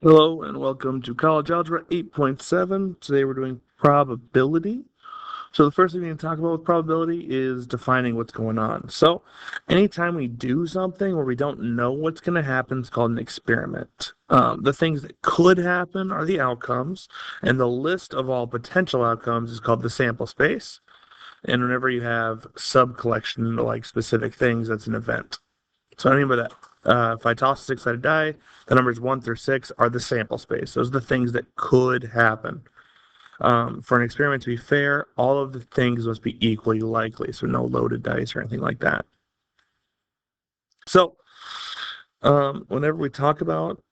Hello and welcome to College Algebra 8.7. Today we're doing probability. So the first thing we need to talk about with probability is defining what's going on. So anytime we do something where we don't know what's going to happen, it's called an experiment. The things that could happen are the outcomes, and the list of all potential outcomes is called the sample space. And whenever you have sub-collection like specific things, that's an event. So what I mean by that, if I toss a six-sided die, the numbers 1 through 6 are the sample space. Those are the things that could happen. For an experiment to be fair, all of the things must be equally likely, so no loaded dice or anything like that. So whenever we talk about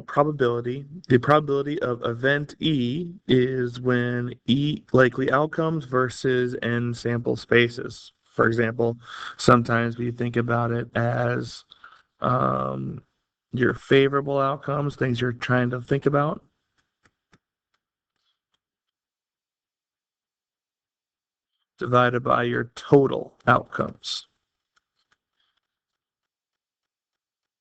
probability, the probability of event E is when E likely outcomes versus N sample spaces. For example, sometimes we think about it as your favorable outcomes, things you're trying to think about, divided by your total outcomes.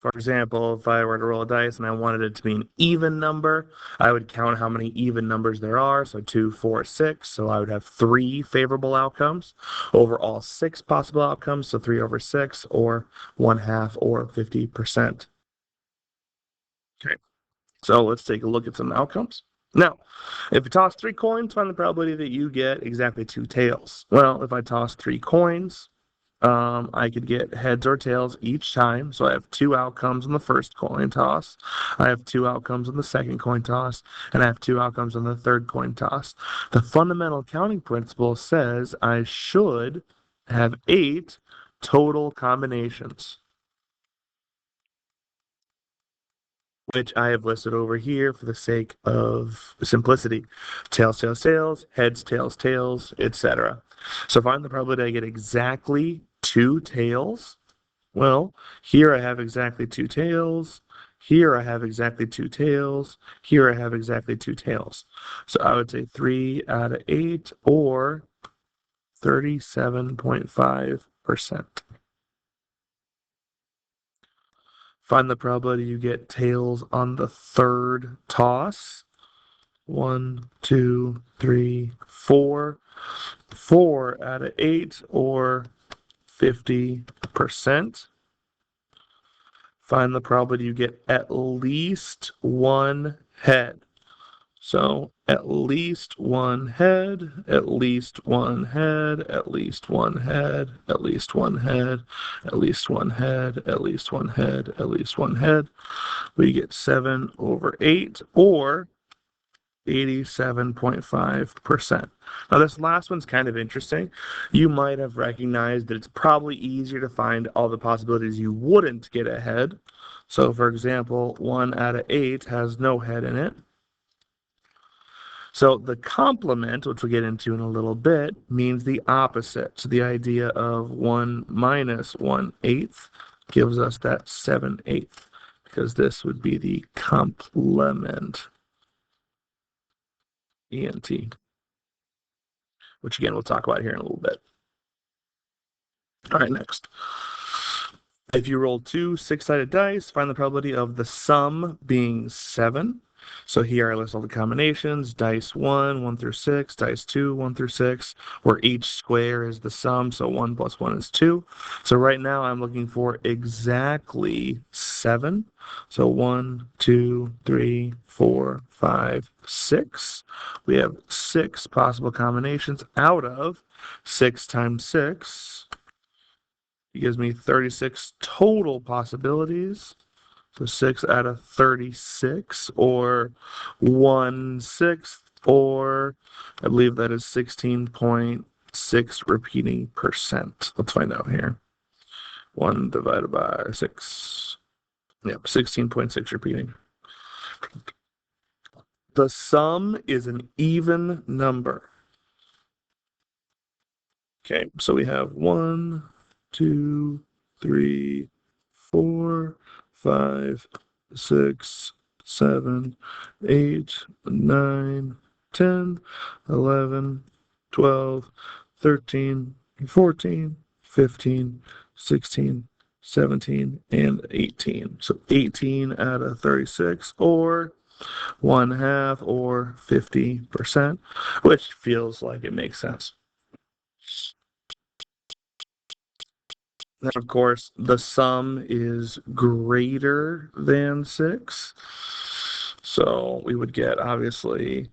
For example, if I were to roll a dice and I wanted it to be an even number, I would count how many even numbers there are. So 2, 4, 6. So I would have 3 favorable outcomes over all 6 possible outcomes. So 3 over 6 or 1/2 or 50%. Okay. So let's take a look at some outcomes. Now, if you toss 3 coins, find the probability that you get exactly 2 tails. Well, if I toss 3 coins, I could get heads or tails each time. So I have 2 outcomes on the first coin toss. I have 2 outcomes on the second coin toss, and I have 2 outcomes on the third coin toss. The fundamental counting principle says I should have 8 total combinations, which I have listed over here for the sake of simplicity. Tails, tails, tails, heads, tails, tails, etc. So find the probability I get exactly 2 tails. Well, here I have exactly 2 tails. Here I have exactly 2 tails. Here I have exactly 2 tails. So I would say 3 out of 8 or 37.5%. Find the probability you get tails on the third toss. 1, 2, 3, 4. 4 out of 8 or 50%. Find the probability you get at least 1 head. So at least 1 head, at least 1 head, at least 1 head, at least 1 head, at least 1 head, at least 1 head, at least 1 head. We get 7 over 8 or 87.5%. Now, this last one's kind of interesting. You might have recognized that it's probably easier to find all the possibilities you wouldn't get ahead. So, for example, 1 out of 8 has no head in it. So the complement, which we'll get into in a little bit, means the opposite. So the idea of 1 minus 1/8 gives us that 7/8, because this would be the complement. ENT, which again we'll talk about here in a little bit. All right, next. If you roll 2 6-sided dice, find the probability of the sum being 7. So here I list all the combinations: dice 1, 1 through 6, dice 2, 1 through 6, where each square is the sum, so 1 plus 1 is 2. So right now I'm looking for exactly 7. So 1, 2, 3, 4, 5, 6. We have 6 possible combinations out of 6 times 6. It gives me 36 total possibilities. So 6 out of 36, or 1/6, or I believe that is 16.6 repeating percent. Let's find out here. 1 divided by 6. Yep, 16.6 repeating. The sum is an even number. Okay, so we have 1, 2, 3, 4, 5, 6, 7, 8, 9, 10, 11, 12, 13, 14, 15, 16, 17, and 18. So 18 out of 36, or 1/2 or 50%, which feels like it makes sense. Then, of course, the sum is greater than 6. So we would get, obviously,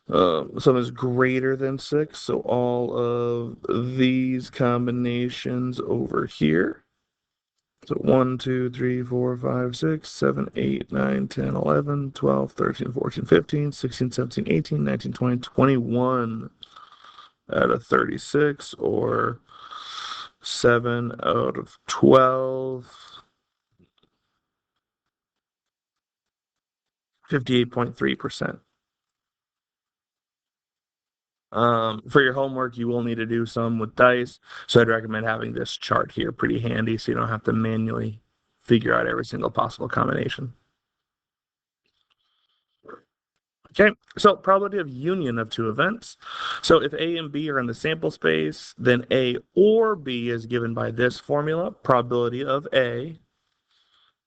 sum is greater than 6. So all of these combinations over here. So 1, 2, 3, 4, 5, 6, 7, 8, 9, 10, 11, 12, 13, 14, 15, 16, 17, 18, 19, 20, 21 out of 36, or 7 out of 12, 58.3%. For your homework, you will need to do some with dice, so I'd recommend having this chart here pretty handy so you don't have to manually figure out every single possible combination. Okay, so probability of union of two events. So if A and B are in the sample space, then A or B is given by this formula, probability of A,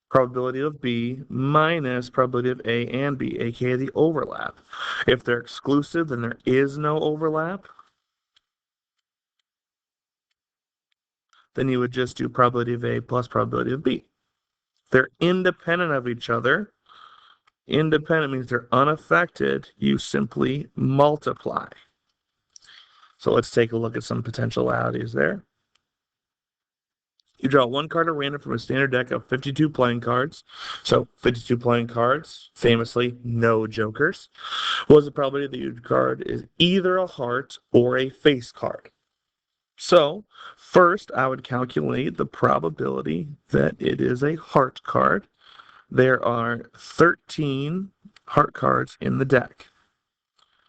probability of B minus probability of A and B, aka the overlap. If they're exclusive, then there is no overlap. Then you would just do probability of A plus probability of B. They're independent of each other. Independent means they're unaffected. You simply multiply. So let's take a look at some potentialities there. You draw one card at random from a standard deck of 52 playing cards. So 52 playing cards, famously no jokers. What is the probability that your card is either a heart or a face card? So first, I would calculate the probability that it is a heart card. There are 13 heart cards in the deck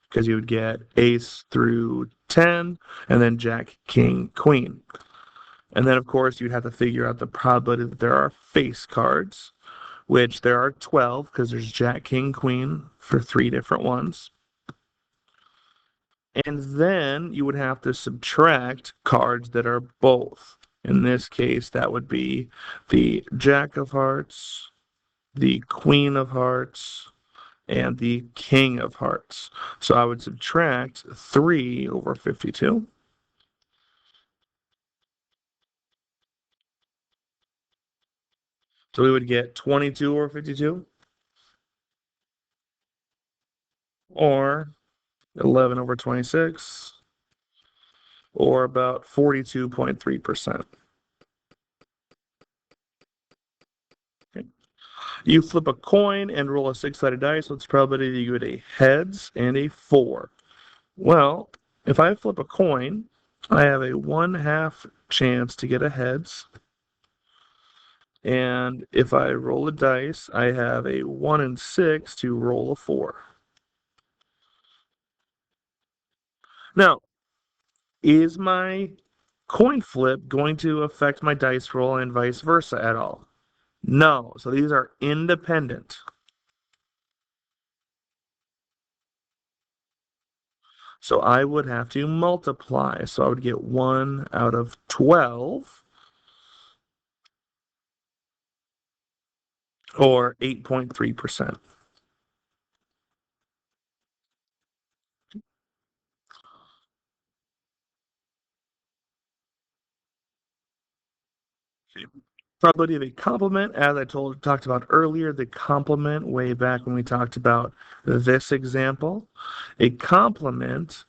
because you would get ace through 10 and then jack, king, queen. And then, of course, you'd have to figure out the probability that there are face cards, which there are 12 because there's jack, king, queen for 3 different ones. And then you would have to subtract cards that are both. In this case, that would be the jack of hearts, the queen of hearts, and the king of hearts. So I would subtract 3 over 52. So we would get 22 over 52, or 11 over 26, or about 42.3%. Okay. You flip a coin and roll a 6-sided dice. What's the probability that you get a heads and a 4? Well, if I flip a coin, I have a 1/2 chance to get a heads. And if I roll a dice, I have a 1 in 6 to roll a 4. Now, is my coin flip going to affect my dice roll and vice versa at all? No. So these are independent. So I would have to multiply. So I would get 1 out of 12, or 8.3%. Probability of a complement, as I talked about earlier, the complement way back when we talked about this example. A complement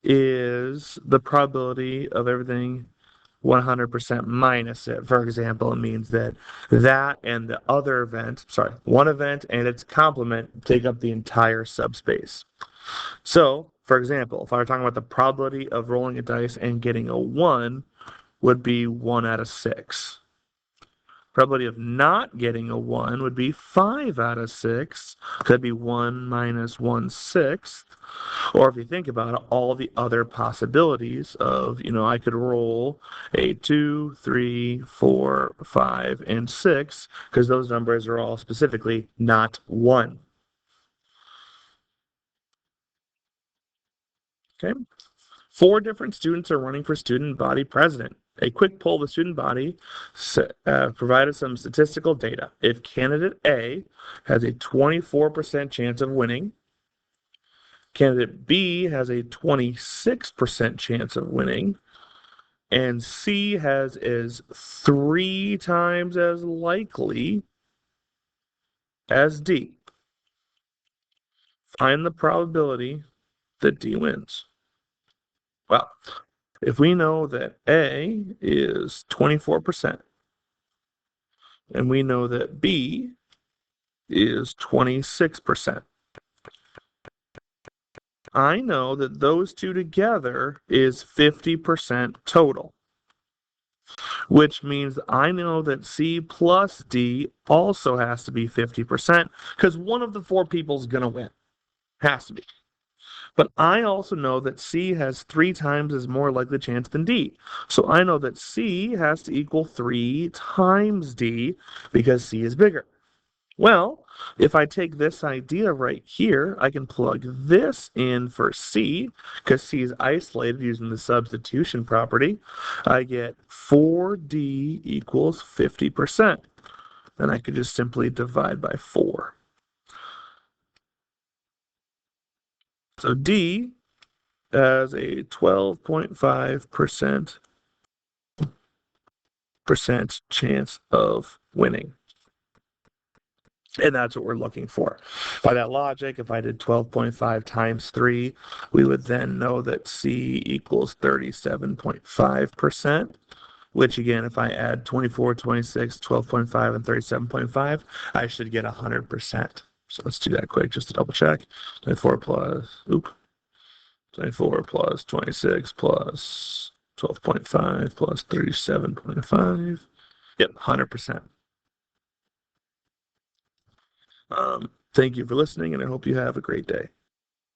is the probability of everything 100% minus it. For example, it means that that and the other event, one event and its complement take up the entire subspace. So, for example, if I were talking about the probability of rolling a dice and getting a 1 would be 1 out of 6. Probability of not getting a 1 would be 5 out of 6. Could be 1 minus 1/6. Or if you think about it, all the other possibilities of, I could roll a 2, 3, 4, 5, and 6, because those numbers are all specifically not 1. Okay? 4 different students are running for student body president. A quick poll of the student body provided some statistical data. If candidate A has a 24% chance of winning, candidate B has a 26% chance of winning, and C is 3 times as likely as D. Find the probability that D wins. Well, if we know that A is 24% and we know that B is 26%, I know that those two together is 50% total, which means I know that C plus D also has to be 50% because one of the 4 people is going to win. Has to be. But I also know that C has 3 times as more likely chance than D. So I know that C has to equal 3 times D because C is bigger. Well, if I take this idea right here, I can plug this in for C, because C is isolated using the substitution property. I get 4D equals 50%. Then I could just simply divide by 4. So D has a 12.5% chance of winning. And that's what we're looking for. By that logic, if I did 12.5 times 3, we would then know that C equals 37.5%, which again, if I add 24, 26, 12.5, and 37.5, I should get 100%. So let's do that quick just to double check. 24 plus 26 plus 12.5 plus 37.5. Yep, 100%. Thank you for listening, and I hope you have a great day.